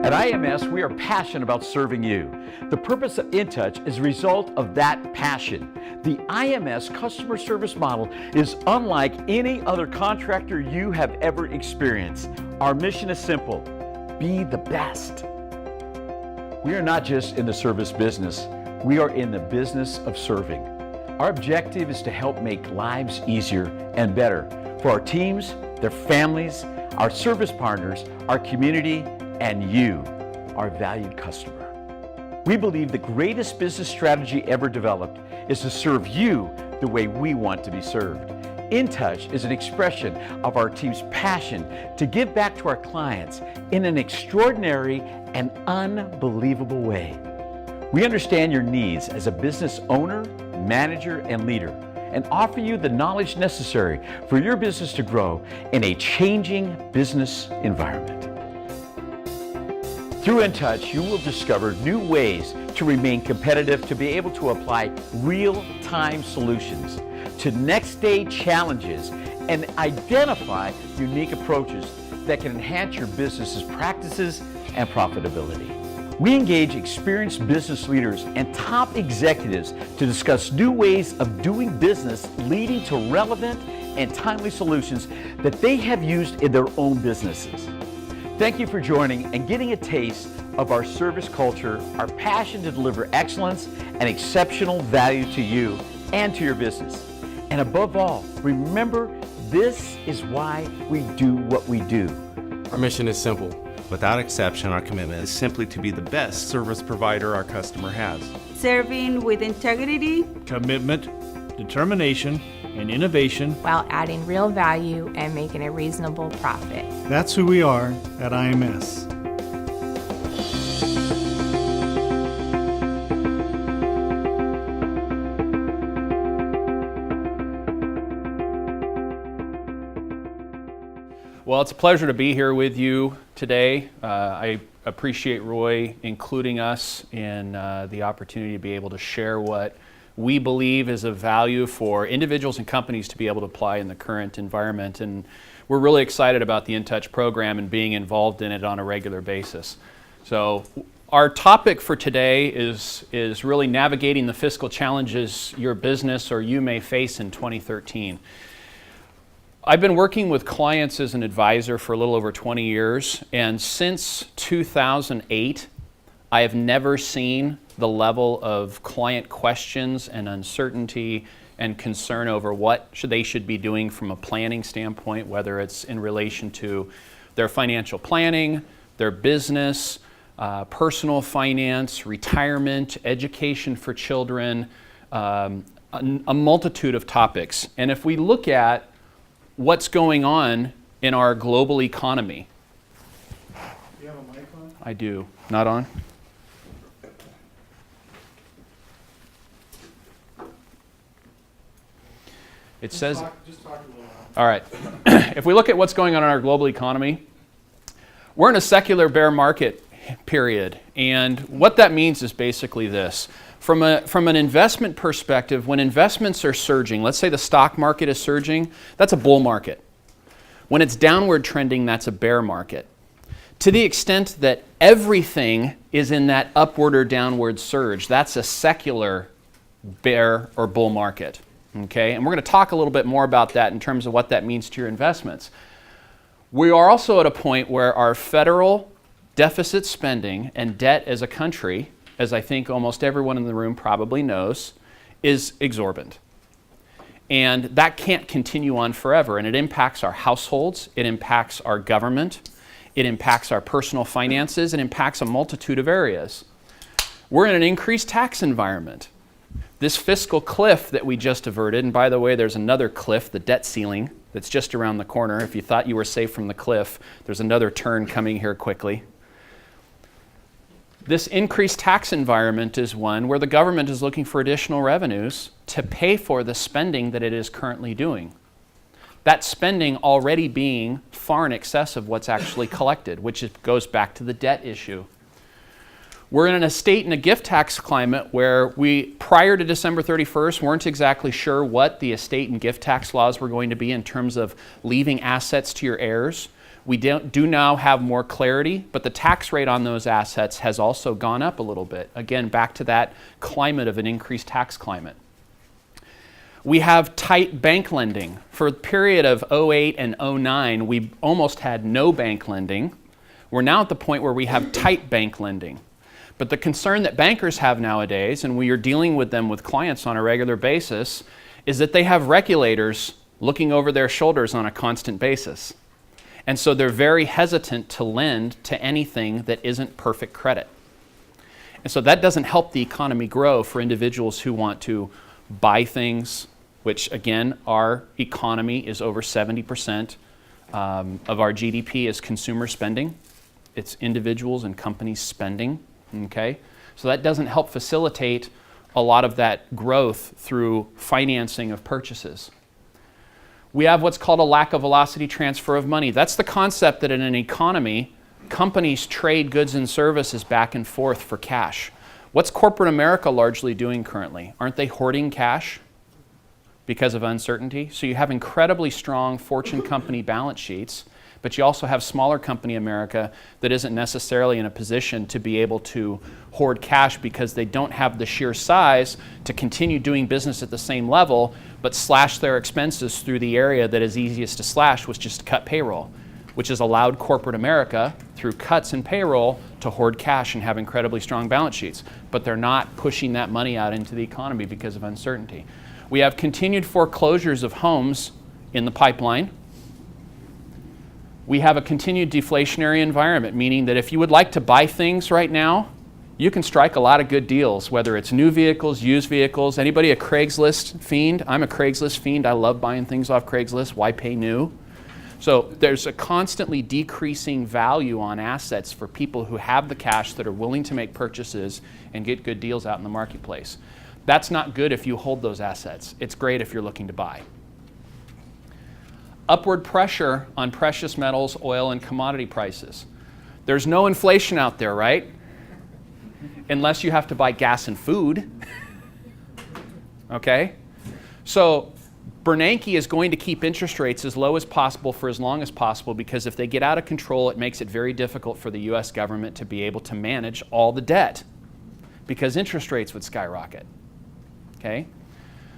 At IMS, we are passionate about serving you. The purpose of InTouch is a result of that passion. The IMS customer service model is unlike any other contractor you have ever experienced. Our mission is simple: be the best. We are not just in the service business, we are in the business of serving. Our objective is to help make lives easier and better for our teams, their families, our service partners, our community, and you, our valued customer. We believe the greatest business strategy ever developed is to serve you the way we want to be served. InTouch is an expression of our team's passion to give back to our clients in an extraordinary and unbelievable way. We understand your needs as a business owner, manager, and leader, and offer you the knowledge necessary for your business to grow in a changing business environment. Through InTouch, you will discover new ways to remain competitive, to be able to apply real-time solutions to next-day challenges and identify unique approaches that can enhance your business's practices and profitability. We engage experienced business leaders and top executives to discuss new ways of doing business, leading to relevant and timely solutions that they have used in their own businesses. Thank you for joining and getting a taste of our service culture, our passion to deliver excellence and exceptional value to you and to your business. And above all, remember, this is why we do what we do. Our mission is simple. Without exception, our commitment is simply to be the best service provider our customer has. Serving with integrity, commitment, determination, and innovation while adding real value and making a reasonable profit. That's who we are at IMS. Well, it's a pleasure to be here with you today. I appreciate Roy including us in the opportunity to be able to share what we believe is of value for individuals and companies to be able to apply in the current environment. And we're really excited about the InTouch program and being involved in it on a regular basis. So our topic for today is really navigating the fiscal challenges your business or you may face in 2013. I've been working with clients as an advisor for a little over 20 years, and since 2008, I have never seen the level of client questions and uncertainty and concern over what they should be doing from a planning standpoint, whether it's in relation to their financial planning, their business, personal finance, retirement, education for children, a multitude of topics. And if we look at what's going on in our global economy. Do you have a mic on? I do. Not on? It says, just talk a little loud. all right. If we look at what's going on in our global economy, we're in a secular bear market period. And what that means is basically this. From an investment perspective, when investments are surging, let's say the stock market is surging, that's a bull market. When it's downward trending, that's a bear market. To the extent that everything is in that upward or downward surge, that's a secular bear or bull market. Okay, and we're going to talk a little bit more about that in terms of what that means to your investments. We are also at a point where our federal deficit spending and debt as a country, as I think almost everyone in the room probably knows, is exorbitant. And that can't continue on forever, and it impacts our households, it impacts our government, it impacts our personal finances, it impacts a multitude of areas. We're in an increased tax environment. This fiscal cliff that we just averted, and by the way, there's another cliff, the debt ceiling, that's just around the corner. If you thought you were safe from the cliff, there's another turn coming here quickly. This increased tax environment is one where the government is looking for additional revenues to pay for the spending that it is currently doing. That spending already being far in excess of what's actually collected, which goes back to the debt issue. We're in an estate and a gift tax climate where we, prior to December 31st, weren't exactly sure what the estate and gift tax laws were going to be in terms of leaving assets to your heirs. We do now have more clarity, but the tax rate on those assets has also gone up a little bit. Again, back to that climate of an increased tax climate. We have tight bank lending. For the period of 08 and 09, we almost had no bank lending. We're now at the point where we have tight bank lending. But the concern that bankers have nowadays, and we are dealing with them with clients on a regular basis, is that they have regulators looking over their shoulders on a constant basis. And so they're very hesitant to lend to anything that isn't perfect credit. And so that doesn't help the economy grow for individuals who want to buy things, which again, our economy is over 70% of our GDP is consumer spending. It's individuals and companies spending, okay? So that doesn't help facilitate a lot of that growth through financing of purchases. We have what's called a lack of velocity transfer of money. That's the concept that in an economy, companies trade goods and services back and forth for cash. What's corporate America largely doing currently? Aren't they hoarding cash because of uncertainty? So you have incredibly strong Fortune company balance sheets, but you also have smaller company America that isn't necessarily in a position to be able to hoard cash because they don't have the sheer size to continue doing business at the same level, but slash their expenses through the area that is easiest to slash, was just to cut payroll, which has allowed corporate America, through cuts in payroll, to hoard cash and have incredibly strong balance sheets. But they're not pushing that money out into the economy because of uncertainty. We have continued foreclosures of homes in the pipeline. We have a continued deflationary environment, meaning that if you would like to buy things right now, you can strike a lot of good deals, whether it's new vehicles, used vehicles. Anybody a Craigslist fiend? I'm a Craigslist fiend. I love buying things off Craigslist. Why pay new? So there's a constantly decreasing value on assets for people who have the cash that are willing to make purchases and get good deals out in the marketplace. That's not good if you hold those assets. It's great if you're looking to buy. Upward pressure on precious metals, oil, and commodity prices. There's no inflation out there, right? Unless you have to buy gas and food. Okay? So Bernanke is going to keep interest rates as low as possible for as long as possible, because if they get out of control, it makes it very difficult for the US government to be able to manage all the debt, because interest rates would skyrocket. Okay?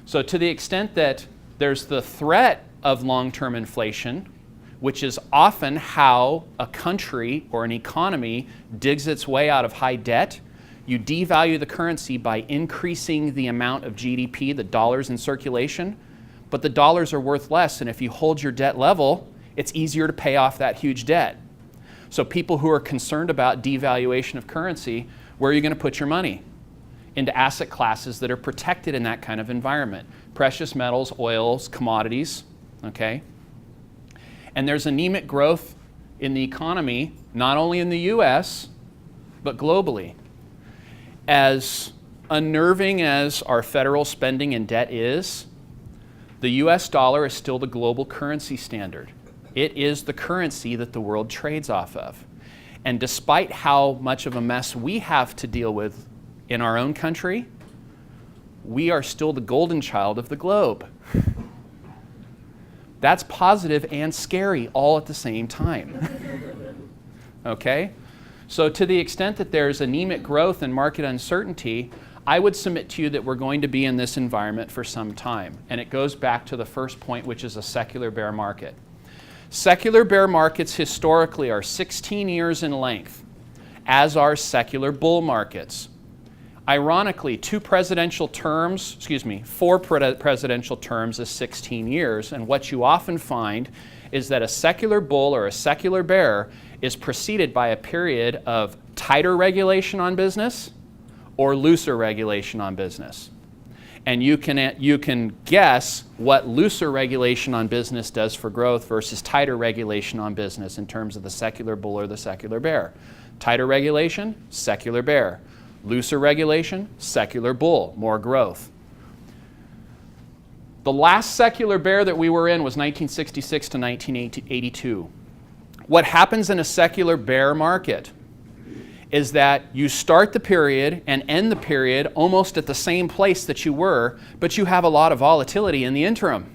So to the extent that there's the threat of long-term inflation, which is often how a country or an economy digs its way out of high debt, you devalue the currency by increasing the amount of GDP, the dollars in circulation, but the dollars are worth less, and if you hold your debt level, it's easier to pay off that huge debt. So people who are concerned about devaluation of currency, where are you going to put your money? Into asset classes that are protected in that kind of environment. Precious metals, oils, commodities, okay? And there's anemic growth in the economy, not only in the US, but globally. As unnerving as our federal spending and debt is, the US dollar is still the global currency standard. It is the currency that the world trades off of. And despite how much of a mess we have to deal with in our own country, we are still the golden child of the globe. That's positive and scary all at the same time. Okay? So to the extent that there's anemic growth and market uncertainty, I would submit to you that we're going to be in this environment for some time. And it goes back to the first point, which is a secular bear market. Secular bear markets historically are 16 years in length, as are secular bull markets. Ironically, four presidential terms is 16 years, and what you often find is that a secular bull or a secular bear is preceded by a period of tighter regulation on business or looser regulation on business. And you can guess what looser regulation on business does for growth versus tighter regulation on business in terms of the secular bull or the secular bear. Tighter regulation, secular bear. Looser regulation, secular bull, more growth. The last secular bear that we were in was 1966 to 1982. What happens in a secular bear market is that you start the period and end the period almost at the same place that you were, but you have a lot of volatility in the interim.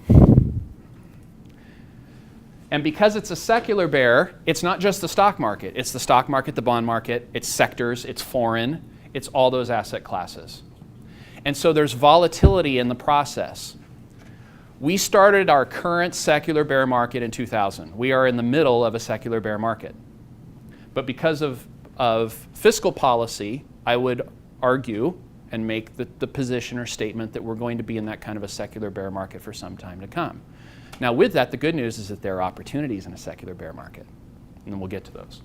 And because it's a secular bear, it's not just the stock market. It's the stock market, the bond market, it's sectors, it's foreign, it's all those asset classes. And so there's volatility in the process. We started our current secular bear market in 2000. We are in the middle of a secular bear market. But because of fiscal policy, I would argue and make the position or statement that we're going to be in that kind of a secular bear market for some time to come. Now with that, the good news is that there are opportunities in a secular bear market, and then we'll get to those.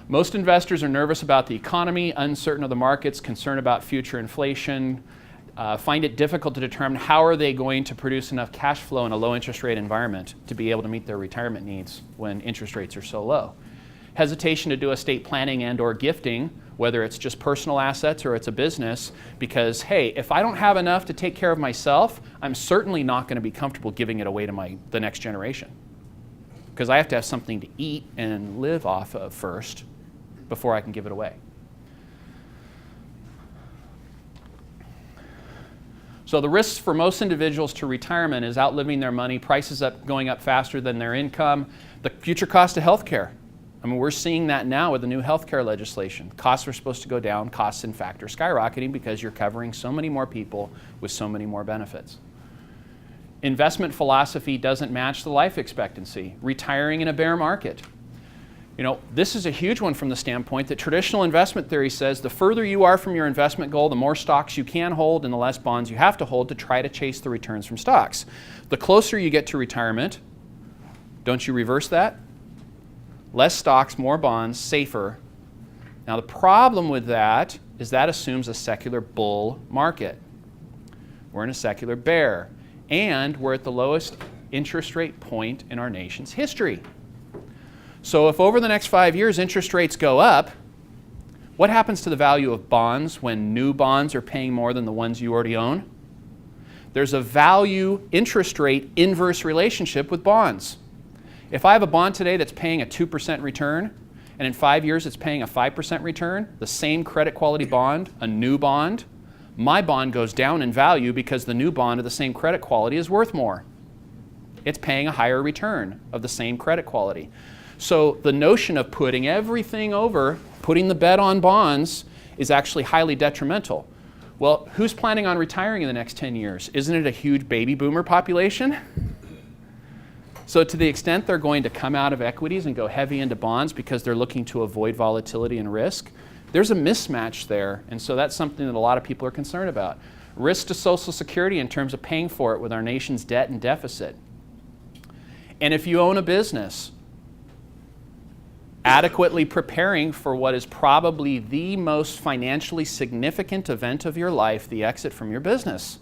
Most investors are nervous about the economy, uncertain of the markets, concerned about future inflation, find it difficult to determine how are they going to produce enough cash flow in a low interest rate environment to be able to meet their retirement needs when interest rates are so low. Hesitation to do estate planning and or gifting, whether it's just personal assets or it's a business, because hey, if I don't have enough to take care of myself, I'm certainly not going to be comfortable giving it away to the next generation. Because I have to have something to eat and live off of first before I can give it away. So the risks for most individuals to retirement is outliving their money, prices going up faster than their income, the future cost of health care. I mean, we're seeing that now with the new healthcare legislation. Costs are supposed to go down. Costs, in fact, are skyrocketing because you're covering so many more people with so many more benefits. Investment philosophy doesn't match the life expectancy. Retiring in a bear market. You know, this is a huge one from the standpoint that traditional investment theory says the further you are from your investment goal, the more stocks you can hold and the less bonds you have to hold to try to chase the returns from stocks. The closer you get to retirement, don't you reverse that? Less stocks, more bonds, safer. Now the problem with that is that assumes a secular bull market. We're in a secular bear, and we're at the lowest interest rate point in our nation's history. So if over the next 5 years interest rates go up, what happens to the value of bonds when new bonds are paying more than the ones you already own? There's a value interest rate inverse relationship with bonds. If I have a bond today that's paying a 2% return, and in 5 years it's paying a 5% return, the same credit quality bond, a new bond, my bond goes down in value because the new bond of the same credit quality is worth more. It's paying a higher return of the same credit quality. So the notion of putting everything over, putting the bet on bonds, is actually highly detrimental. Well, who's planning on retiring in the next 10 years? Isn't it a huge baby boomer population? So to the extent they're going to come out of equities and go heavy into bonds because they're looking to avoid volatility and risk, there's a mismatch there. And so that's something that a lot of people are concerned about. Risk to Social Security in terms of paying for it with our nation's debt and deficit. And if you own a business, adequately preparing for what is probably the most financially significant event of your life, the exit from your business,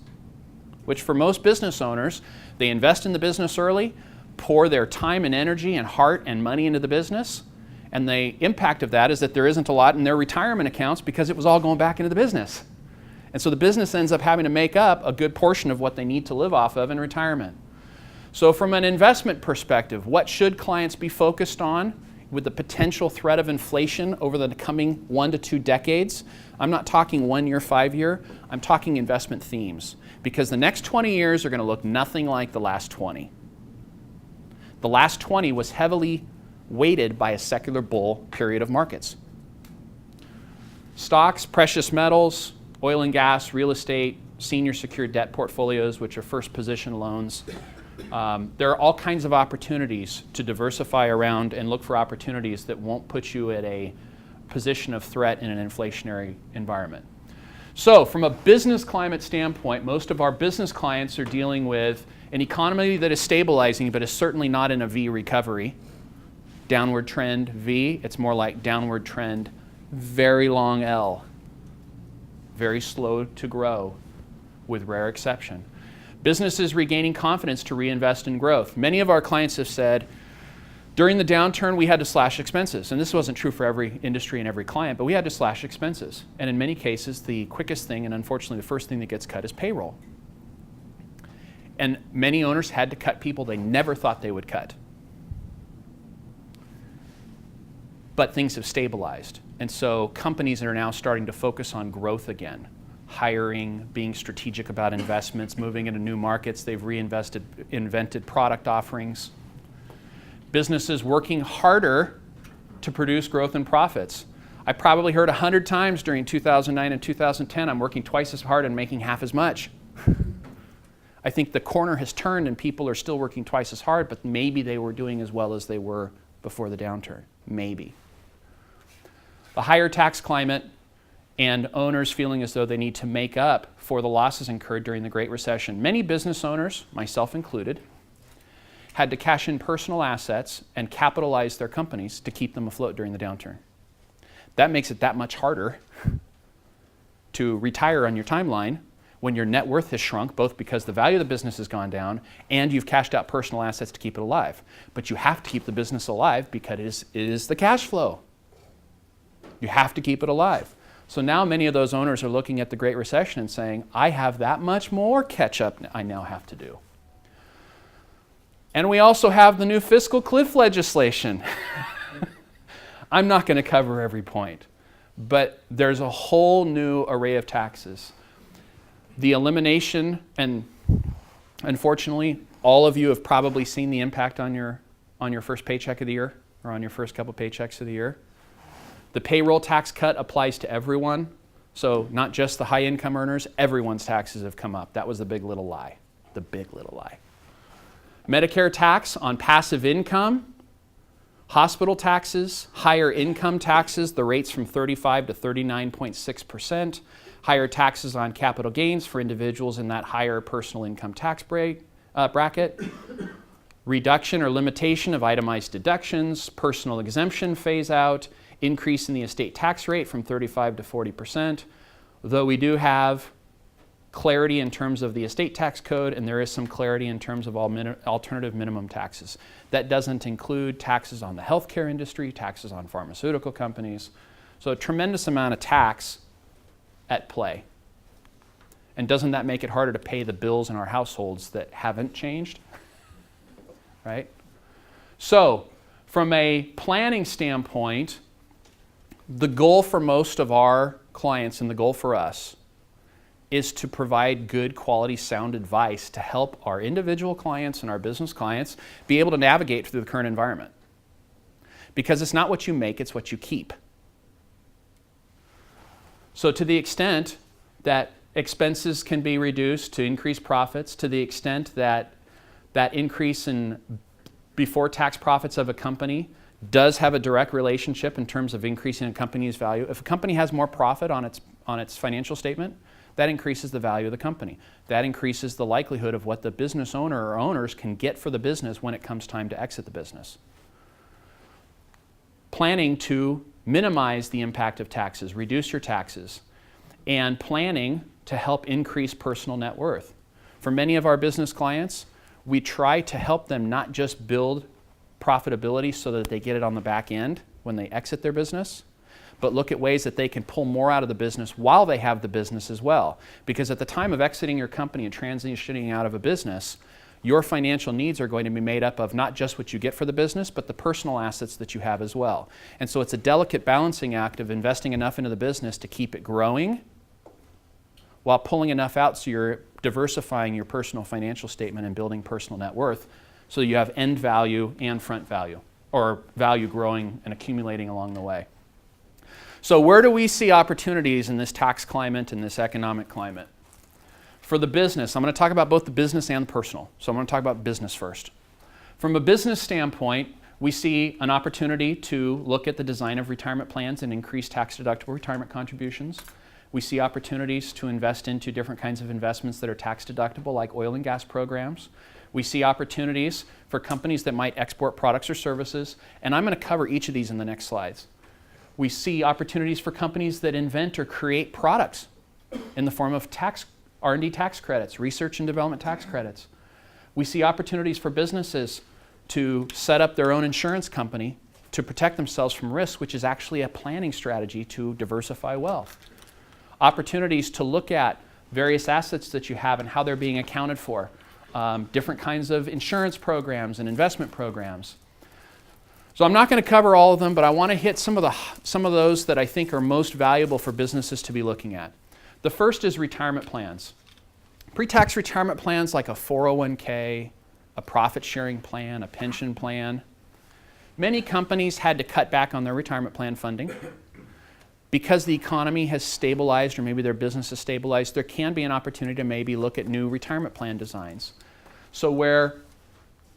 which for most business owners, they invest in the business early, pour their time and energy and heart and money into the business, and the impact of that is that there isn't a lot in their retirement accounts because it was all going back into the business. And so the business ends up having to make up a good portion of what they need to live off of in retirement. So from an investment perspective, what should clients be focused on with the potential threat of inflation over the coming 1 to 2 decades? I'm not talking 1 year, 5 year, I'm talking investment themes, because the next 20 years are going to look nothing like the last 20. The last 20 was heavily weighted by a secular bull period of markets. Stocks, precious metals, oil and gas, real estate, senior secured debt portfolios, which are first position loans. There are all kinds of opportunities to diversify around and look for opportunities that won't put you at a position of threat in an inflationary environment. So from a business climate standpoint, most of our business clients are dealing with an economy that is stabilizing, but is certainly not in a V recovery. Downward trend V, it's more like downward trend, very long L. Very slow to grow, with rare exception. Businesses regaining confidence to reinvest in growth. Many of our clients have said, during the downturn we had to slash expenses. And this wasn't true for every industry and every client, but we had to slash expenses. And in many cases, the quickest thing, and unfortunately the first thing that gets cut, is payroll. And many owners had to cut people they never thought they would cut. But things have stabilized. And so companies are now starting to focus on growth again. Hiring, being strategic about investments, moving into new markets. They've invented product offerings. businesses working harder to produce growth and profits. I probably heard 100 times during 2009 and 2010, I'm working twice as hard and making half as much. I think the corner has turned and people are still working twice as hard, but maybe they were doing as well as they were before the downturn. Maybe. The higher tax climate and owners feeling as though they need to make up for the losses incurred during the Great Recession. Many business owners, myself included, had to cash in personal assets and capitalize their companies to keep them afloat during the downturn. That makes it that much harder to retire on your timeline when your net worth has shrunk, both because the value of the business has gone down and you've cashed out personal assets to keep it alive. But you have to keep the business alive because it is the cash flow. You have to keep it alive. So now many of those owners are looking at the Great Recession and saying, I have that much more catch up I now have to do. And we also have the new fiscal cliff legislation. I'm not going to cover every point, but there's a whole new array of taxes. The elimination, and unfortunately, all of you have probably seen the impact on your first paycheck of the year or on your first couple paychecks of the year. The payroll tax cut applies to everyone, so not just the high income earners, everyone's taxes have come up. That was the big little lie, the big little lie. Medicare tax on passive income, hospital taxes, higher income taxes, the rates from 35 to 39.6%, higher taxes on capital gains for individuals in that higher personal income tax bracket, reduction or limitation of itemized deductions, personal exemption phase out, increase in the estate tax rate from 35 to 40%, though we do have clarity in terms of the estate tax code, and there is some clarity in terms of alternative minimum taxes. That doesn't include taxes on the healthcare industry, taxes on pharmaceutical companies. So a tremendous amount of tax at play. And doesn't that make it harder to pay the bills in our households that haven't changed? Right? So, from a planning standpoint, the goal for most of our clients and the goal for us is to provide good quality sound advice to help our individual clients and our business clients be able to navigate through the current environment. Because it's not what you make, it's what you keep. So to the extent that expenses can be reduced to increase profits, to the extent that that increase in before tax profits of a company does have a direct relationship in terms of increasing a company's value. If a company has more profit on its financial statement, that increases the value of the company. That increases the likelihood of what the business owner or owners can get for the business when it comes time to exit the business. Planning to minimize the impact of taxes, reduce your taxes, and planning to help increase personal net worth. For many of our business clients, we try to help them not just build profitability so that they get it on the back end when they exit their business, but look at ways that they can pull more out of the business while they have the business as well. Because at the time of exiting your company and transitioning out of a business, your financial needs are going to be made up of not just what you get for the business, but the personal assets that you have as well. And so it's a delicate balancing act of investing enough into the business to keep it growing while pulling enough out so you're diversifying your personal financial statement and building personal net worth so you have end value and front value, or value growing and accumulating along the way. So where do we see opportunities in this tax climate and this economic climate? For the business, I'm going to talk about both the business and the personal. So I'm going to talk about business first. From a business standpoint, we see an opportunity to look at the design of retirement plans and increase tax-deductible retirement contributions. We see opportunities to invest into different kinds of investments that are tax-deductible, like oil and gas programs. We see opportunities for companies that might export products or services, and I'm going to cover each of these in the next slides. We see opportunities for companies that invent or create products in the form of R&D tax credits, research and development tax credits. We see opportunities for businesses to set up their own insurance company to protect themselves from risk, which is actually a planning strategy to diversify wealth. Opportunities to look at various assets that you have and how they're being accounted for. Different kinds of insurance programs and investment programs. So I'm not going to cover all of them, but I want to hit some of those that I think are most valuable for businesses to be looking at. The first is retirement plans. Pre-tax retirement plans like a 401k, a profit sharing plan, a pension plan. Many companies had to cut back on their retirement plan funding. Because the economy has stabilized or maybe their business has stabilized, there can be an opportunity to maybe look at new retirement plan designs. So where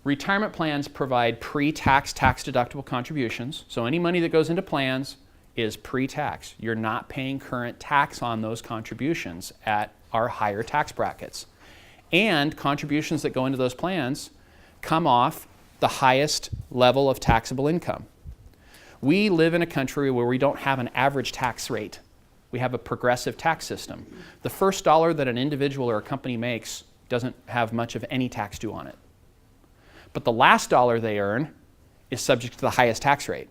retirement plans provide pre-tax, tax-deductible contributions, so any money that goes into plans is pre-tax. You're not paying current tax on those contributions at our higher tax brackets. And contributions that go into those plans come off the highest level of taxable income. We live in a country where we don't have an average tax rate. We have a progressive tax system. The first dollar that an individual or a company makes doesn't have much of any tax due on it. But the last dollar they earn is subject to the highest tax rate.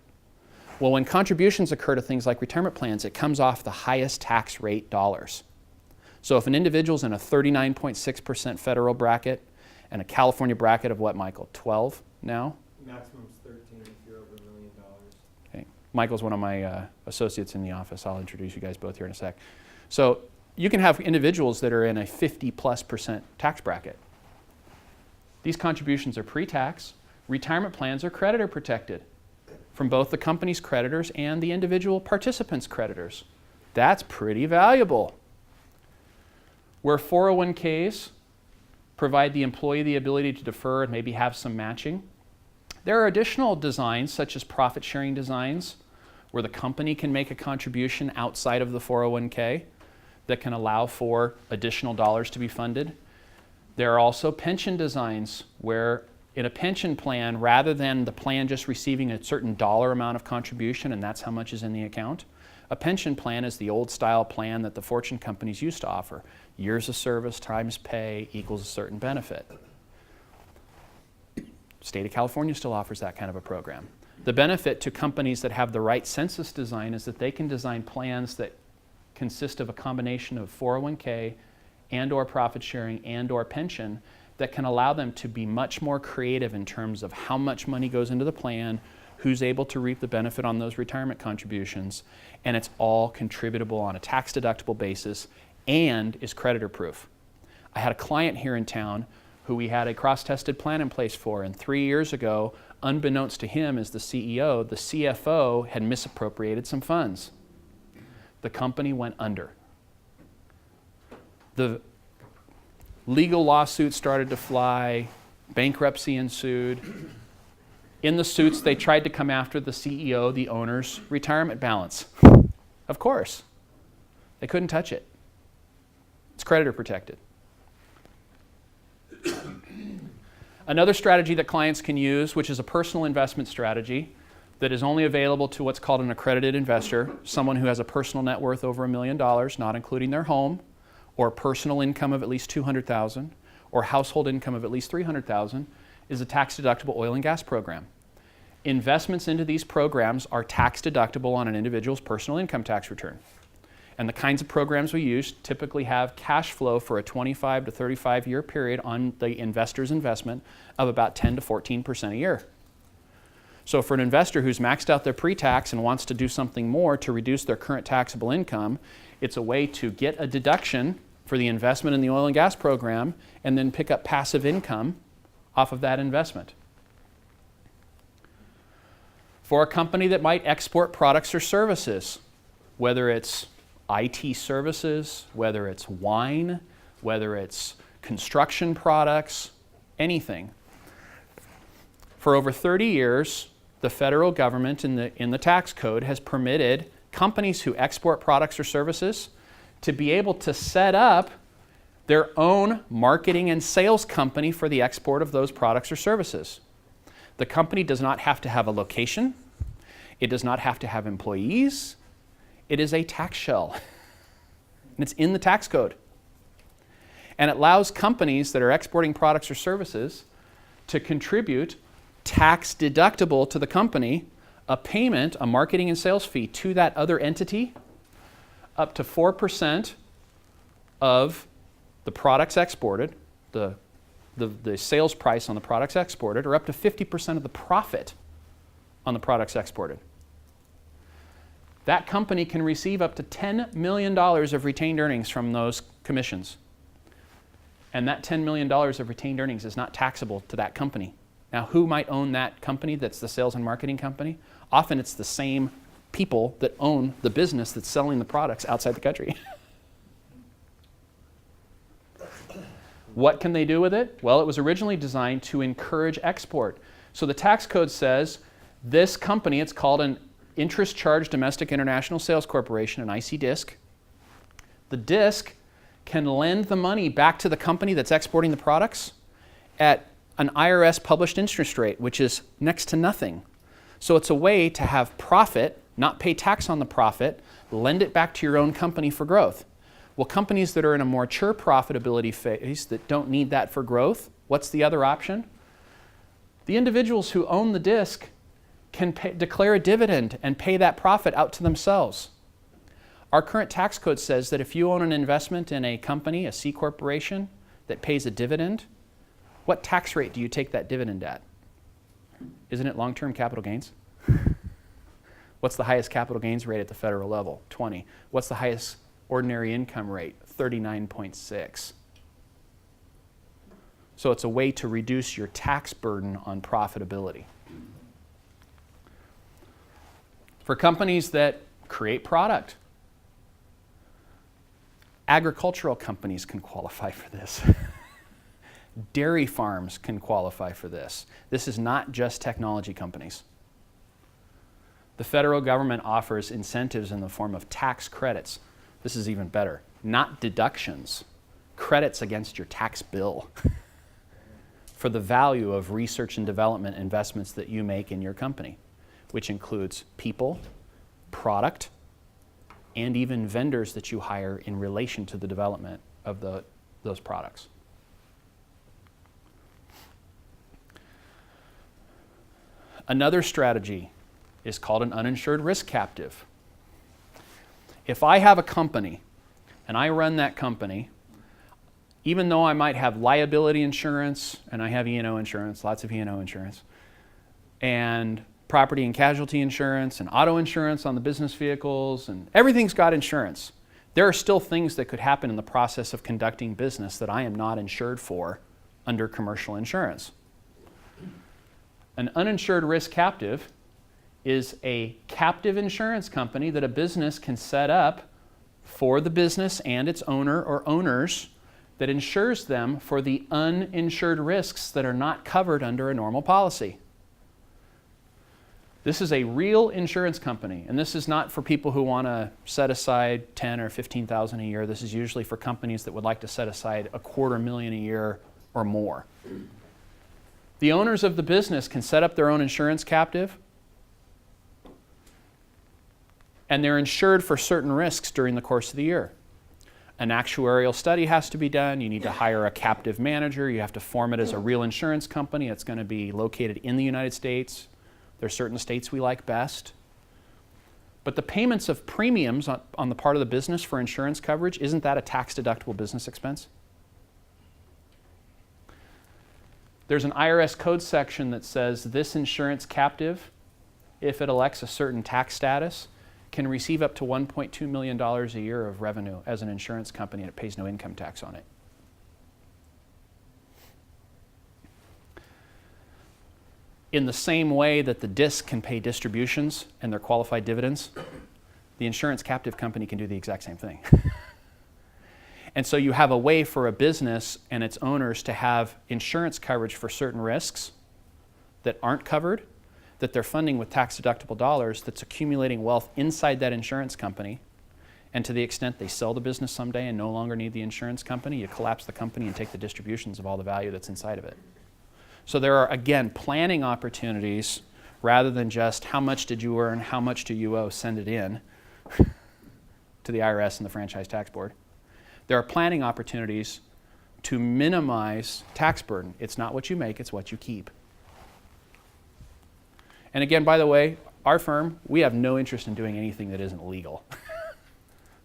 Well, when contributions occur to things like retirement plans, it comes off the highest tax rate dollars. So if an individual's in a 39.6% federal bracket and a California bracket of what, Michael, 12 now? Maximum's 13 if you're over $1 million. Okay. Michael's one of my associates in the office. I'll introduce you guys both here in a sec. So you can have individuals that are in a 50+% tax bracket. These contributions are pre-tax. Retirement plans are creditor protected from both the company's creditors and the individual participants' creditors. That's pretty valuable. Where 401ks provide the employee the ability to defer and maybe have some matching, there are additional designs such as profit-sharing designs where the company can make a contribution outside of the 401k that can allow for additional dollars to be funded. There are also pension designs where in a pension plan, rather than the plan just receiving a certain dollar amount of contribution and that's how much is in the account, a pension plan is the old style plan that the fortune companies used to offer. Years of service times pay equals a certain benefit. State of California still offers that kind of a program. The benefit to companies that have the right census design is that they can design plans that consist of a combination of 401k and or profit sharing and or pension that can allow them to be much more creative in terms of how much money goes into the plan, who's able to reap the benefit on those retirement contributions, and it's all contributable on a tax-deductible basis and is creditor proof. I had a client here in town who we had a cross-tested plan in place for, and 3 years ago, unbeknownst to him as the CEO, the CFO had misappropriated some funds. The company went under. The legal lawsuits started to fly, bankruptcy ensued. In the suits, they tried to come after the CEO, the owner's retirement balance. Of course. They couldn't touch it. It's creditor protected. Another strategy that clients can use, which is a personal investment strategy that is only available to what's called an accredited investor, someone who has a personal net worth over $1 million, not including their home, or personal income of at least $200,000, or household income of at least $300,000, is a tax-deductible oil and gas program. Investments into these programs are tax-deductible on an individual's personal income tax return. And the kinds of programs we use typically have cash flow for a 25 to 35 year period on the investor's investment of about 10 to 14% a year. So for an investor who's maxed out their pre-tax and wants to do something more to reduce their current taxable income, it's a way to get a deduction for the investment in the oil and gas program and then pick up passive income off of that investment. For a company that might export products or services, whether it's IT services, whether it's wine, whether it's construction products, anything. For over 30 years, the federal government in the tax code has permitted companies who export products or services to be able to set up their own marketing and sales company for the export of those products or services. The company does not have to have a location. It does not have to have employees. It is a tax shell. And it's in the tax code. And it allows companies that are exporting products or services to contribute tax deductible to the company a payment, a marketing and sales fee to that other entity up to 4% of the products exported, the sales price on the products exported, or up to 50% of the profit on the products exported. That company can receive up to $10 million of retained earnings from those commissions. And that $10 million of retained earnings is not taxable to that company. Now, who might own that company that's the sales and marketing company? Often it's the same people that own the business that's selling the products outside the country. What can they do with it? Well, it was originally designed to encourage export. So the tax code says this company, it's called an Interest Charged Domestic International Sales Corporation, an IC DISC. The DISC can lend the money back to the company that's exporting the products at an IRS published interest rate, which is next to nothing. So it's a way to have profit, not pay tax on the profit, lend it back to your own company for growth. Well, companies that are in a more mature profitability phase that don't need that for growth, what's the other option? The individuals who own the DISC can declare a dividend and pay that profit out to themselves. Our current tax code says that if you own an investment in a company, a C corporation, that pays a dividend, what tax rate do you take that dividend at? Isn't it long-term capital gains? What's the highest capital gains rate at the federal level? 20. What's the highest ordinary income rate? 39.6. So it's a way to reduce your tax burden on profitability. For companies that create product, agricultural companies can qualify for this. Dairy farms can qualify for this. This is not just technology companies. The federal government offers incentives in the form of tax credits. This is even better. Not deductions, credits against your tax bill for the value of research and development investments that you make in your company, which includes people, product, and even vendors that you hire in relation to the development of those products. Another strategy is called an uninsured risk captive. If I have a company and I run that company, even though I might have liability insurance and I have E&O insurance, lots of E&O insurance, and property and casualty insurance and auto insurance on the business vehicles, and everything's got insurance, there are still things that could happen in the process of conducting business that I am not insured for under commercial insurance. An uninsured risk captive is a captive insurance company that a business can set up for the business and its owner or owners that insures them for the uninsured risks that are not covered under a normal policy. This is a real insurance company, and this is not for people who want to set aside $10,000 or $15,000 a year. This is usually for companies that would like to set aside $250,000 a year or more. The owners of the business can set up their own insurance captive, and they're insured for certain risks during the course of the year. An actuarial study has to be done. You need to hire a captive manager. You have to form it as a real insurance company. It's going to be located in the United States. There are certain states we like best. But the payments of premiums on the part of the business for insurance coverage, isn't that a tax-deductible business expense? There's an IRS code section that says this insurance captive, if it elects a certain tax status, can receive up to $1.2 million a year of revenue as an insurance company, and it pays no income tax on it. In the same way that the DISC can pay distributions and their qualified dividends, the insurance captive company can do the exact same thing. And so you have a way for a business and its owners to have insurance coverage for certain risks that aren't covered, that they're funding with tax-deductible dollars, that's accumulating wealth inside that insurance company. And to the extent they sell the business someday and no longer need the insurance company, you collapse the company and take the distributions of all the value that's inside of it. So there are, again, planning opportunities rather than just how much did you earn, how much do you owe, send it in to the IRS and the Franchise Tax Board. There are planning opportunities to minimize tax burden. It's not what you make, it's what you keep. And again, by the way, our firm, we have no interest in doing anything that isn't legal.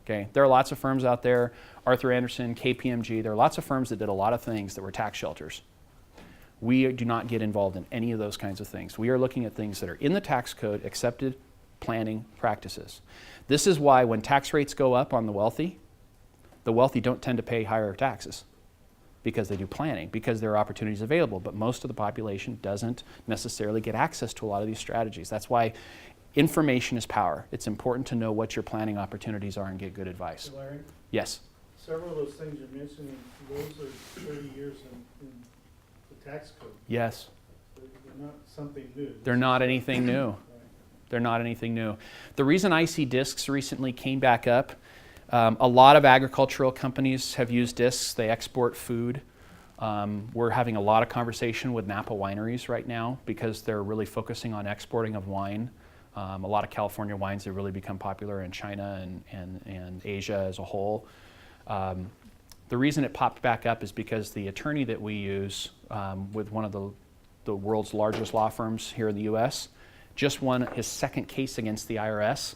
Okay, there are lots of firms out there, Arthur Andersen, KPMG, there are lots of firms that did a lot of things that were tax shelters. We do not get involved in any of those kinds of things. We are looking at things that are in the tax code, accepted planning practices. This is why when tax rates go up on the wealthy don't tend to pay higher taxes. because they do planning, because there are opportunities available, but most of the population doesn't necessarily get access to a lot of these strategies. That's why information is power. It's important to know what your planning opportunities are and get good advice. So Larry, Yes. several of those things you're mentioning, those are 30 years in the tax code. Yes. They're not something new. They're not anything new. Right. They're not anything new. The reason IC discs recently came back up, a lot of agricultural companies have used discs. They export food. We're having a lot of conversation with Napa wineries right now because they're really focusing on exporting of wine. A lot of California wines have really become popular in China and Asia as a whole. The reason it popped back up is because the attorney that we use with one of the world's largest law firms here in the US just won his second case against the IRS,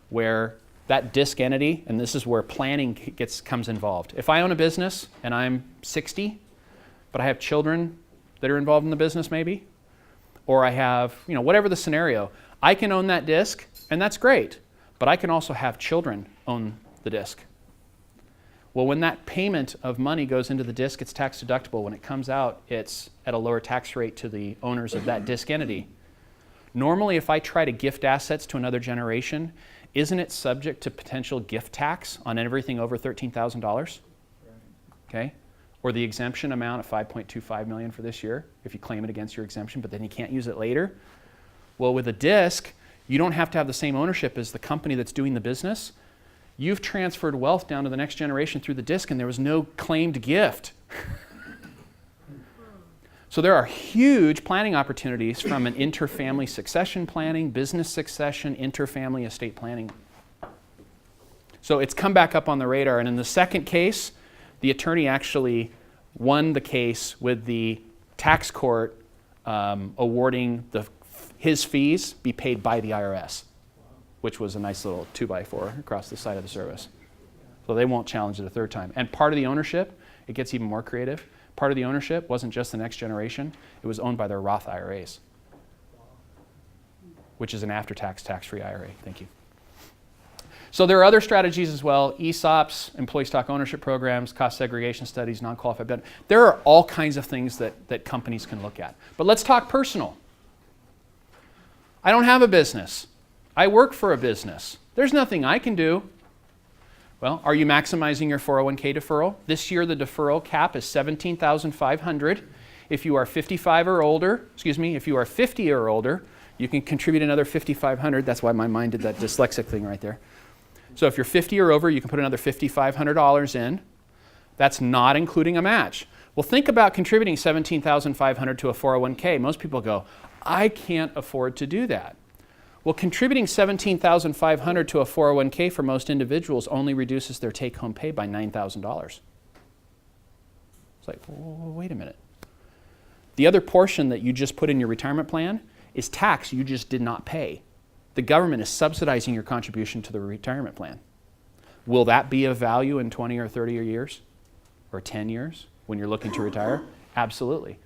where that disc entity, and this is where planning comes involved. If I own a business and I'm 60, but I have children that are involved in the business maybe, or I have, whatever the scenario, I can own that disc, and that's great, but I can also have children own the disc. Well, when that payment of money goes into the disc, it's tax deductible. When it comes out, it's at a lower tax rate to the owners of that disc entity. Normally, if I try to gift assets to another generation, isn't it subject to potential gift tax on everything over $13,000? Okay? Or the exemption amount of $5.25 million for this year, if you claim it against your exemption, but then you can't use it later. Well, with a disc, you don't have to have the same ownership as the company that's doing the business. You've transferred wealth down to the next generation through the disc, and there was no claimed gift. So there are huge planning opportunities from an interfamily succession planning, business succession, interfamily estate planning. So it's come back up on the radar. And in the second case, the attorney actually won the case with the tax court awarding his fees be paid by the IRS, which was a nice little 2x4 across the side of the service. So they won't challenge it a third time. And part of the ownership, it gets even more creative. Part of the ownership wasn't just the next generation, it was owned by their Roth IRAs, which is an after-tax, tax-free IRA. Thank you. So there are other strategies as well, ESOPs, employee stock ownership programs, cost segregation studies, non-qualified benefit. There are all kinds of things that companies can look at. But let's talk personal. I don't have a business. I work for a business. There's nothing I can do. Well, are you maximizing your 401k deferral? This year the deferral cap is $17,500. If you are 55 or older, if you are 50 or older, you can contribute another $5,500. That's why my mind did that dyslexic thing right there. So if you're 50 or over, you can put another $5,500 in. That's not including a match. Well, think about contributing $17,500 to a 401k. Most people go, I can't afford to do that. Well, contributing $17,500 to a 401k for most individuals only reduces their take-home pay by $9,000. It's like, well, wait a minute. The other portion that you just put in your retirement plan is tax you just did not pay. The government is subsidizing your contribution to the retirement plan. Will that be of value in 20 or 30 years or 10 years when you're looking to retire? Absolutely.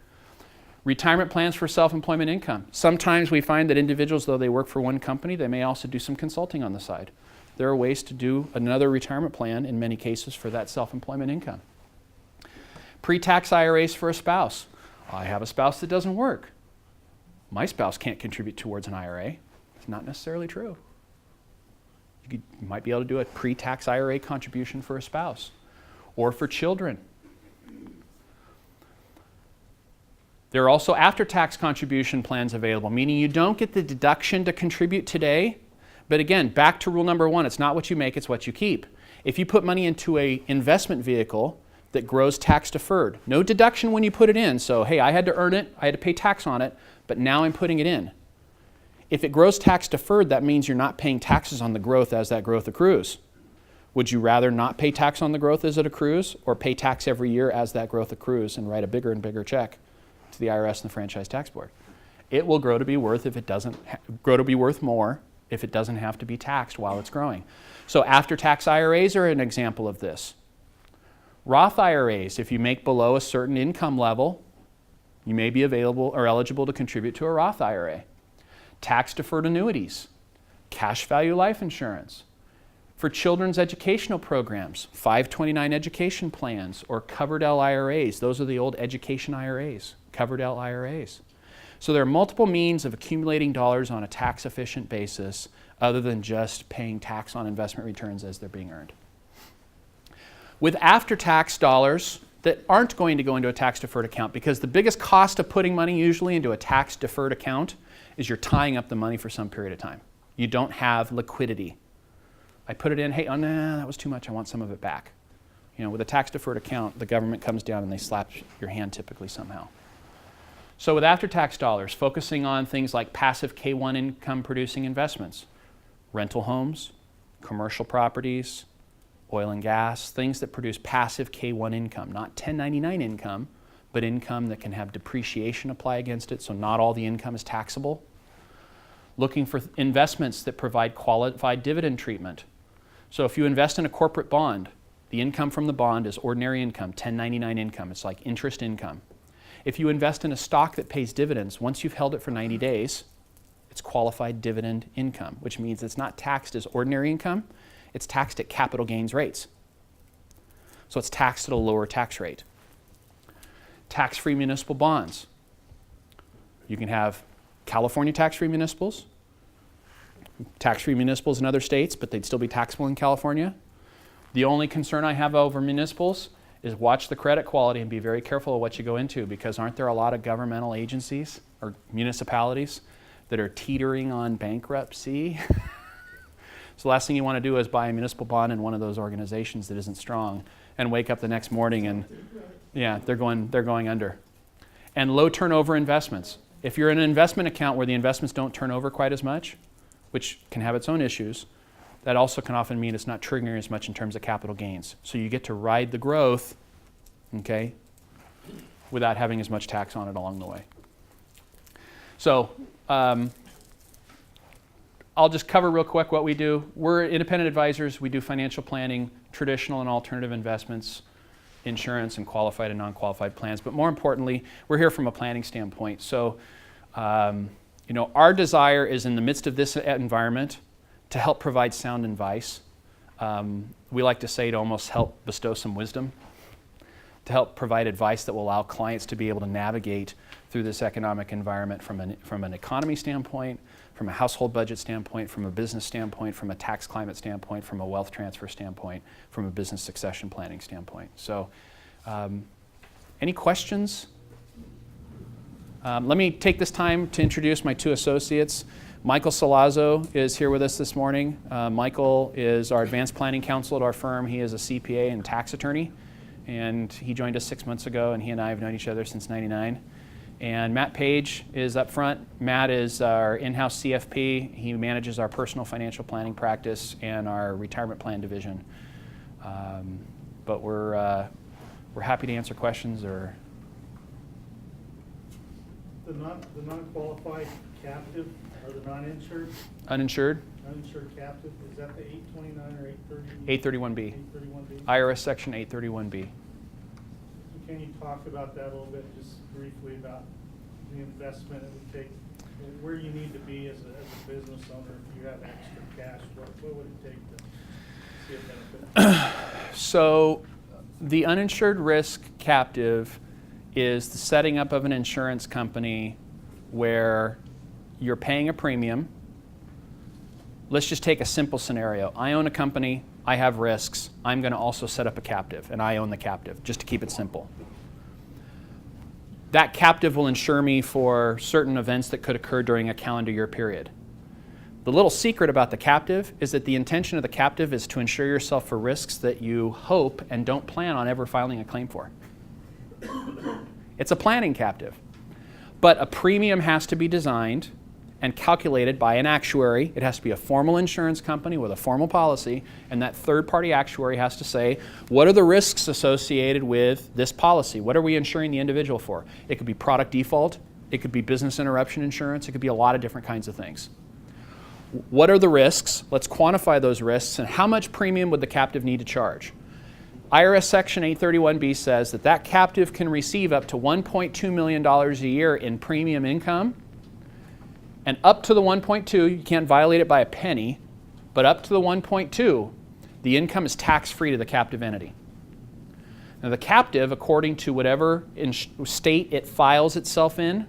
Retirement plans for self-employment income. Sometimes we find that individuals, though they work for one company, they may also do some consulting on the side. There are ways to do another retirement plan in many cases for that self-employment income. Pre-tax IRAs for a spouse. I have a spouse that doesn't work. My spouse can't contribute towards an IRA. It's not necessarily true. You might be able to do a pre-tax IRA contribution for a spouse or for children. There are also after-tax contribution plans available, meaning you don't get the deduction to contribute today. But again, back to rule number one, it's not what you make, it's what you keep. If you put money into an investment vehicle that grows tax deferred, no deduction when you put it in. So, hey, I had to earn it, I had to pay tax on it, but now I'm putting it in. If it grows tax deferred, that means you're not paying taxes on the growth as that growth accrues. Would you rather not pay tax on the growth as it accrues, or pay tax every year as that growth accrues and write a bigger and bigger check to the IRS and the Franchise Tax Board? It will grow to be worth if it doesn't grow to be worth more if it doesn't have to be taxed while it's growing. So after-tax IRAs are an example of this. Roth IRAs, if you make below a certain income level, you may be available or eligible to contribute to a Roth IRA. Tax-deferred annuities, cash value life insurance, For children's educational programs, 529 education plans or covered L IRAs. Those are the old education IRAs, covered L IRAs. So there are multiple means of accumulating dollars on a tax-efficient basis other than just paying tax on investment returns as they're being earned. With after-tax dollars that aren't going to go into a tax-deferred account, because the biggest cost of putting money usually into a tax-deferred account is you're tying up the money for some period of time. You don't have liquidity. I put it in, hey, oh, nah, that was too much, I want some of it back. You know, with a tax-deferred account, the government comes down and they slap your hand typically somehow. So with after-tax dollars, focusing on things like passive K1 income-producing investments, rental homes, commercial properties, oil and gas, things that produce passive K1 income, not 1099 income, but income that can have depreciation apply against it, so not all the income is taxable. Looking for investments that provide qualified dividend treatment. So if you invest in a corporate bond, the income from the bond is ordinary income, 1099 income. It's like interest income. If you invest in a stock that pays dividends, once you've held it for 90 days, it's qualified dividend income, which means it's not taxed as ordinary income, it's taxed at capital gains rates. So it's taxed at a lower tax rate. Tax-free municipal bonds. You can have California tax-free municipals, tax-free municipals in other states, but they'd still be taxable in California. The only concern I have over municipals is watch the credit quality and be very careful of what you go into, because aren't there a lot of governmental agencies or municipalities that are teetering on bankruptcy? So the last thing you want to do is buy a municipal bond in one of those organizations that isn't strong and wake up the next morning and, yeah, they're going under. And low turnover investments. If you're in an investment account where the investments don't turn over quite as much, which can have its own issues, that also can often mean it's not triggering as much in terms of capital gains. So you get to ride the growth, okay, without having as much tax on it along the way. So I'll just cover real quick what we do. We're independent advisors. We do financial planning, traditional and alternative investments, insurance, and qualified and non-qualified plans. But more importantly, we're here from a planning standpoint. So, our desire is in the midst of this environment to help provide sound advice. We like to say to almost help bestow some wisdom, to help provide advice that will allow clients to be able to navigate through this economic environment from an economy standpoint, from a household budget standpoint, from a business standpoint, from a tax climate standpoint, from a wealth transfer standpoint, from a business succession planning standpoint. So, any questions? Let me take this time to introduce my two associates. Michael Salazzo is here with us this morning. Michael is our advanced planning counsel at our firm. He is a CPA and tax attorney, and he joined us 6 months ago, and he and I have known each other since '99. And Matt Page is up front. Matt is our in-house CFP. He manages our personal financial planning practice and our retirement plan division. But we're happy to answer questions or. The non-qualified captive or the non-insured? Uninsured? Uninsured captive, is that the 829 or 830? 831B? 831B? IRS section 831B. Can you talk about that a little bit, just briefly, about the investment it would take, where you need to be as a business owner if you have extra cash? What would it take to see a benefit? So the uninsured risk captive is the setting up of an insurance company where you're paying a premium. Let's just take a simple scenario. I own a company, I have risks, I'm going to also set up a captive, and I own the captive, just to keep it simple. That captive will insure me for certain events that could occur during a calendar year period. The little secret about the captive is that the intention of the captive is to insure yourself for risks that you hope and don't plan on ever filing a claim for. It's a planning captive. But a premium has to be designed and calculated by an actuary. It has to be a formal insurance company with a formal policy, and that third-party actuary has to say, what are the risks associated with this policy? What are we insuring the individual for? It could be product default, it could be business interruption insurance, it could be a lot of different kinds of things. What are the risks? Let's quantify those risks, and how much premium would the captive need to charge? IRS section 831B says that that captive can receive up to $1.2 million a year in premium income. And up to the 1.2, you can't violate it by a penny, but up to the 1.2, The income is tax-free to the captive entity. Now the captive, according to whatever state it files itself in,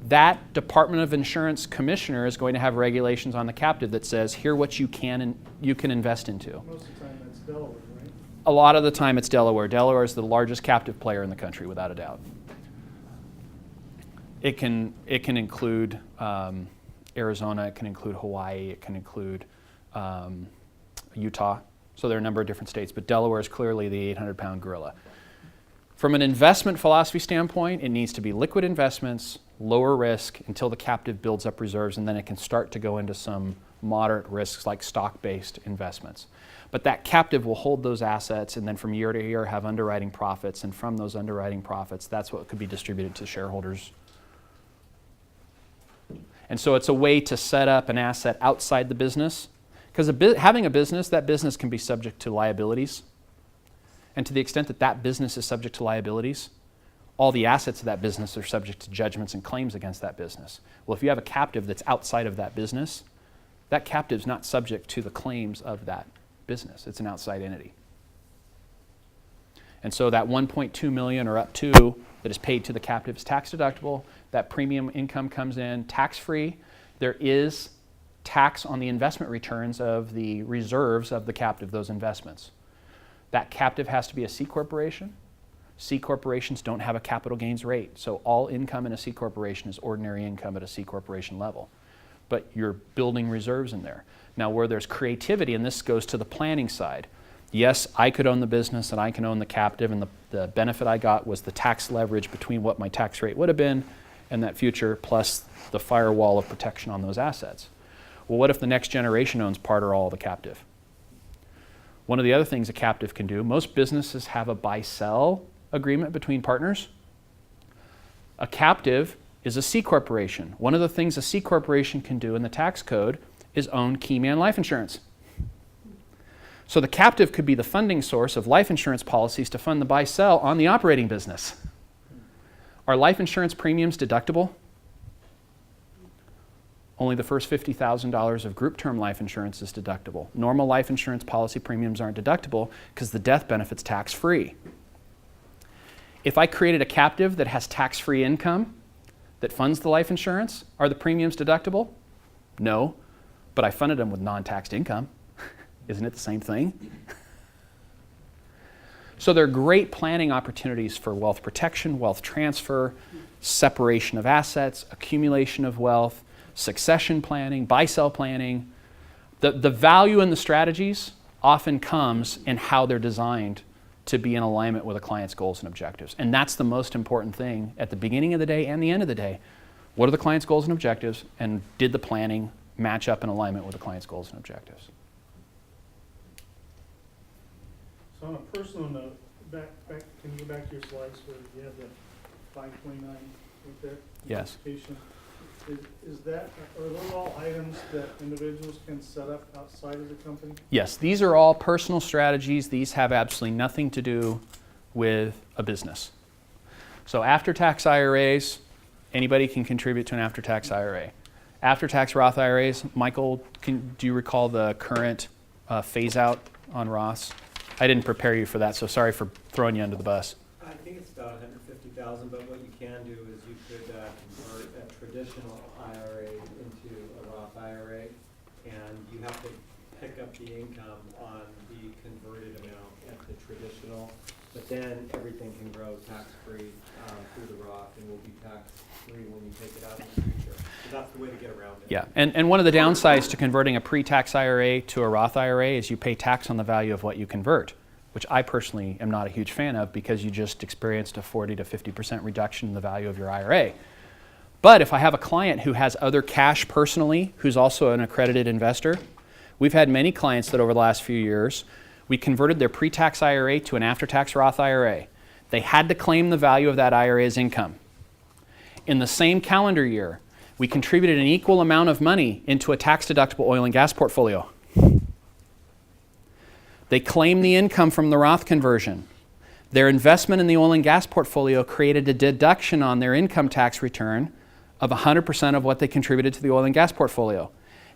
that Department of Insurance commissioner is going to have regulations on the captive that says, here what you can invest into. Most of the time that's Delaware, right? A lot of the time it's Delaware. Delaware is the largest captive player in the country, without a doubt. It can include Arizona, it can include Hawaii, it can include Utah. So there are a number of different states, but Delaware is clearly the 800-pound gorilla. From an investment philosophy standpoint, it needs to be liquid investments, lower risk until the captive builds up reserves, and then it can start to go into some moderate risks like stock-based investments. But that captive will hold those assets and then from year to year have underwriting profits, and from those underwriting profits, that's what could be distributed to shareholders. And so it's a way to set up an asset outside the business, because having a business, that business can be subject to liabilities. And to the extent that that business is subject to liabilities, all the assets of that business are subject to judgments and claims against that business. Well, if you have a captive that's outside of that business, that captive's not subject to the claims of that business. It's an outside entity. And so that $1.2 million or up to that is paid to the captive is tax deductible. That premium income comes in tax-free. There is tax on the investment returns of the reserves of the captive, those investments. That captive has to be a C corporation. C corporations don't have a capital gains rate, so all income in a C corporation is ordinary income at a C corporation level. But you're building reserves in there. Now where there's creativity, and this goes to the planning side, yes, I could own the business and I can own the captive, and the benefit I got was the tax leverage between what my tax rate would have been and that future, plus the firewall of protection on those assets. Well, what if the next generation owns part or all of the captive? One of the other things a captive can do, most businesses have a buy-sell agreement between partners. A captive is a C corporation. One of the things a C corporation can do in the tax code is own key man life insurance. So the captive could be the funding source of life insurance policies to fund the buy-sell on the operating business. Are life insurance premiums deductible? Only the first $50,000 of group term life insurance is deductible. Normal life insurance policy premiums aren't deductible because the death benefit's tax-free. If I created a captive that has tax-free income that funds the life insurance, are the premiums deductible? No, but I funded them with non-taxed income. Isn't it the same thing? So there are great planning opportunities for wealth protection, wealth transfer, separation of assets, accumulation of wealth, succession planning, buy-sell planning. The value in the strategies often comes in how they're designed to be in alignment with a client's goals and objectives. And that's the most important thing at the beginning of the day and the end of the day. What are the client's goals and objectives, and did the planning match up in alignment with the client's goals and objectives? So on a personal note, can you go back to your slides where you have the 529 right there? Yes. Education. Are those all items that individuals can set up outside of the company? Yes, these are all personal strategies. These have absolutely nothing to do with a business. So after-tax IRAs, anybody can contribute to an after-tax IRA. After-tax Roth IRAs, Michael, do you recall the current phase-out on Roths? I didn't prepare you for that, so sorry for throwing you under the bus. I think it's about 150,000, but what you can do is you could convert a traditional IRA into a Roth IRA, and you have to pick up the income on the converted amount at the traditional, but then everything can grow tax-free through the Roth and will be tax-free when you take it out in the future. So that's the way to get around it. Yeah, and one of the downsides to converting a pre-tax IRA to a Roth IRA is you pay tax on the value of what you convert, which I personally am not a huge fan of because you just experienced a 40 to 50% reduction in the value of your IRA. But if I have a client who has other cash personally, who's also an accredited investor, we've had many clients that over the last few years, we converted their pre-tax IRA to an after-tax Roth IRA. They had to claim the value of that IRA as income. In the same calendar year, we contributed an equal amount of money into a tax-deductible oil and gas portfolio. They claimed the income from the Roth conversion. Their investment in the oil and gas portfolio created a deduction on their income tax return of 100% of what they contributed to the oil and gas portfolio.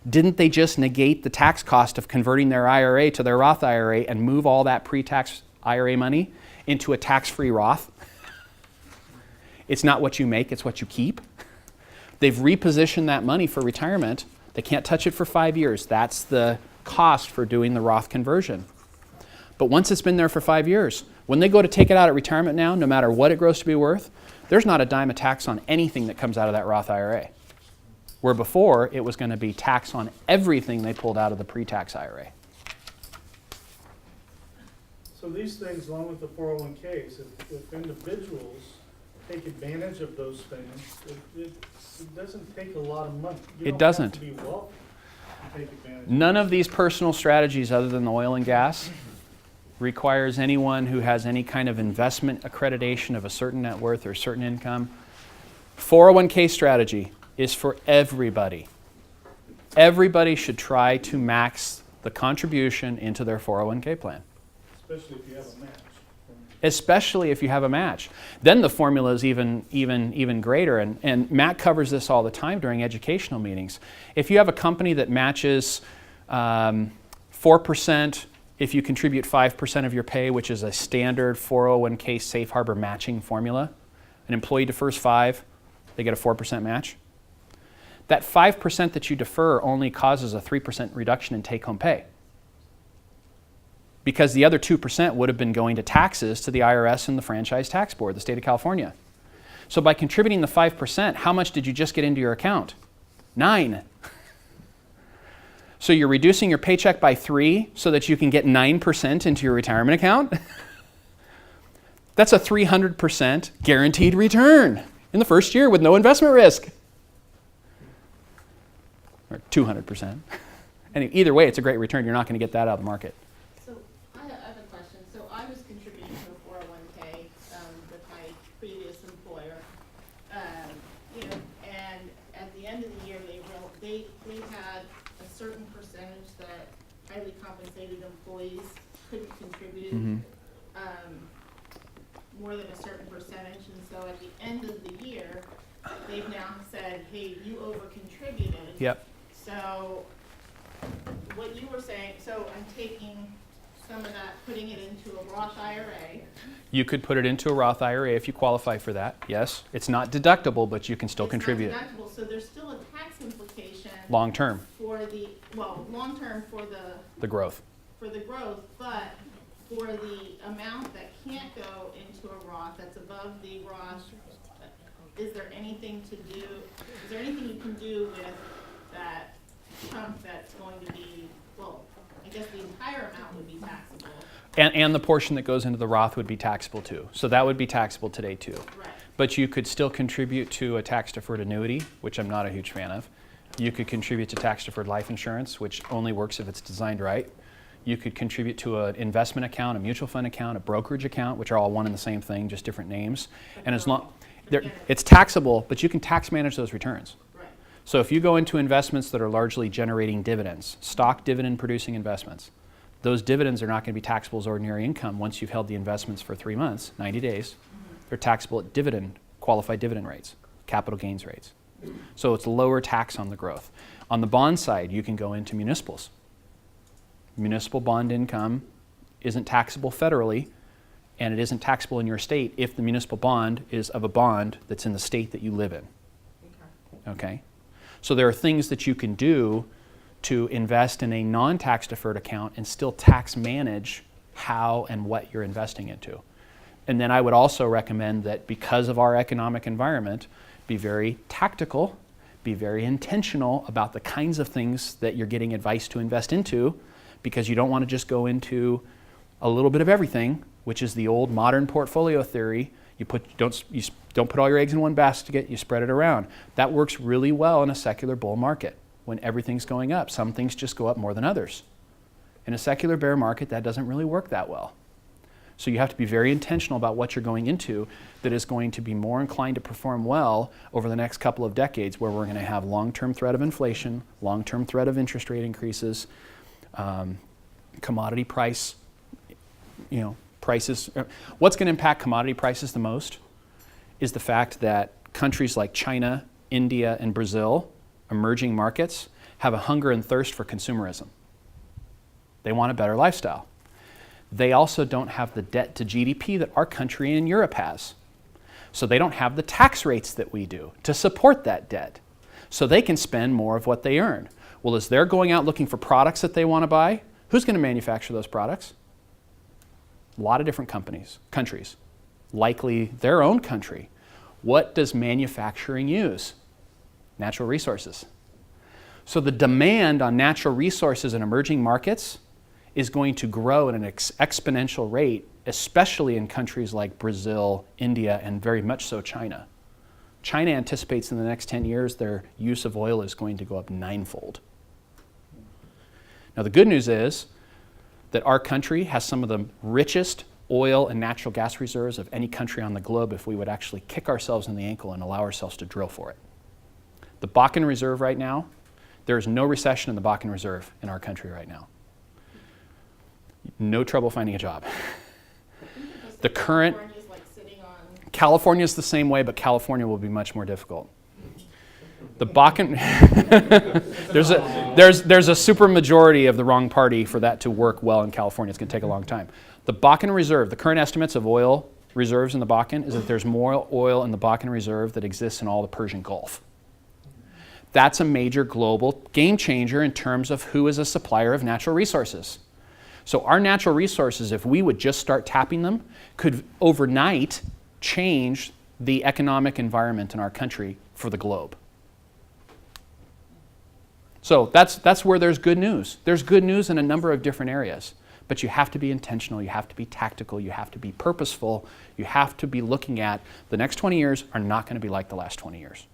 Didn't they just negate the tax cost of converting their IRA to their Roth IRA and move all that pre-tax IRA money into a tax-free Roth? It's not what you make, it's what you keep. They've repositioned that money for retirement. They can't touch it for 5 years. That's the cost for doing the Roth conversion. But once it's been there for 5 years, when they go to take it out at retirement now, no matter what it grows to be worth, there's not a dime of tax on anything that comes out of that Roth IRA. Where before, it was going to be tax on everything they pulled out of the pre-tax IRA. So these things, along with the 401ks, if individuals take advantage of those things, it doesn't take a lot of money. You It don't doesn't. have to be wealthy to take advantage. None of these personal strategies other than the oil and gas requires anyone who has any kind of investment accreditation of a certain net worth or certain income. 401k strategy is for everybody. Everybody should try to max the contribution into their 401k plan. Especially if you have a match. Especially if you have a match. Then the formula is even greater, and Matt covers this all the time during educational meetings. If you have a company that matches 4% if you contribute 5% of your pay, which is a standard 401k safe harbor matching formula, an employee defers 5, they get a 4% match. That 5% that you defer only causes a 3% reduction in take-home pay, because the other 2% would have been going to taxes to the IRS and the Franchise Tax Board, the state of California. So by contributing the 5%, how much did you just get into your account? 9. So you're reducing your paycheck by 3 so that you can get 9% into your retirement account? That's a 300% guaranteed return in the first year with no investment risk. Or 200%. And either way, it's a great return. You're not going to get that out of the market. So I have a question. So I was contributing to a 401k with my previous employer, and at the end of the year, they had a certain percentage that highly compensated employees couldn't contribute more than a certain percentage, and so at the end of the year, they've now said, hey, you over-contributed. Yep. So what you were saying, so I'm taking some of that, putting it into a Roth IRA. You could put it into a Roth IRA if you qualify for that, yes. It's not deductible, but you can still contribute. It's not deductible, so there's still a tax implication. Long term. For the, long term for The growth. for the growth, but for the amount that can't go into a Roth, that's above the Roth, is there anything you can do with that chunk that's going to be, I guess the entire amount would be taxable. And the portion that goes into the Roth would be taxable too. So that would be taxable today too. Right. But you could still contribute to a tax-deferred annuity, which I'm not a huge fan of. You could contribute to tax-deferred life insurance, which only works if it's designed right. You could contribute to an investment account, a mutual fund account, a brokerage account, which are all one and the same thing, just different names. And as long, it's taxable, but you can tax manage those returns. Right. So if you go into investments that are largely generating dividends, stock dividend producing investments, those dividends are not going to be taxable as ordinary income once you've held the investments for 3 months, 90 days. They're taxable at qualified dividend rates, capital gains rates. So it's lower tax on the growth. On the bond side, you can go into municipals. Municipal bond income isn't taxable federally, and it isn't taxable in your state if the municipal bond is of a bond that's in the state that you live in. Okay? So there are things that you can do to invest in a non-tax deferred account and still tax manage how and what you're investing into. And then I would also recommend that because of our economic environment, be very tactical, be very intentional about the kinds of things that you're getting advice to invest into, because you don't want to just go into a little bit of everything, which is the old modern portfolio theory. You don't put all your eggs in one basket, you spread it around. That works really well in a secular bull market when everything's going up. Some things just go up more than others. In a secular bear market, that doesn't really work that well. So you have to be very intentional about what you're going into that is going to be more inclined to perform well over the next couple of decades, where we're going to have long-term threat of inflation, long-term threat of interest rate increases, commodity prices. What's going to impact commodity prices the most is the fact that countries like China, India, and Brazil, emerging markets, have a hunger and thirst for consumerism. They want a better lifestyle. They also don't have the debt to GDP that our country in Europe has. So they don't have the tax rates that we do to support that debt. So they can spend more of what they earn. Well, as they're going out looking for products that they want to buy, who's going to manufacture those products? A lot of different countries, likely their own country. What does manufacturing use? Natural resources. So the demand on natural resources in emerging markets is going to grow at an exponential rate, especially in countries like Brazil, India, and very much so China. China anticipates in the next 10 years their use of oil is going to go up 9-fold. Now the good news is that our country has some of the richest oil and natural gas reserves of any country on the globe if we would actually kick ourselves in the ankle and allow ourselves to drill for it. The Bakken Reserve right now, there is no recession in the Bakken Reserve in our country right now. No trouble finding a job. The current California's like sitting on. California's the same way, but California will be much more difficult. The Bakken, there's a super majority of the wrong party for that to work well in California. It's going to take a long time. The Bakken Reserve, the current estimates of oil reserves in the Bakken is that there's more oil in the Bakken Reserve that exists in all the Persian Gulf. That's a major global game changer in terms of who is a supplier of natural resources. So our natural resources, if we would just start tapping them, could overnight change the economic environment in our country for the globe. So that's where there's good news. There's good news in a number of different areas, but you have to be intentional, you have to be tactical, you have to be purposeful, you have to be looking at the next 20 years are not going to be like the last 20 years.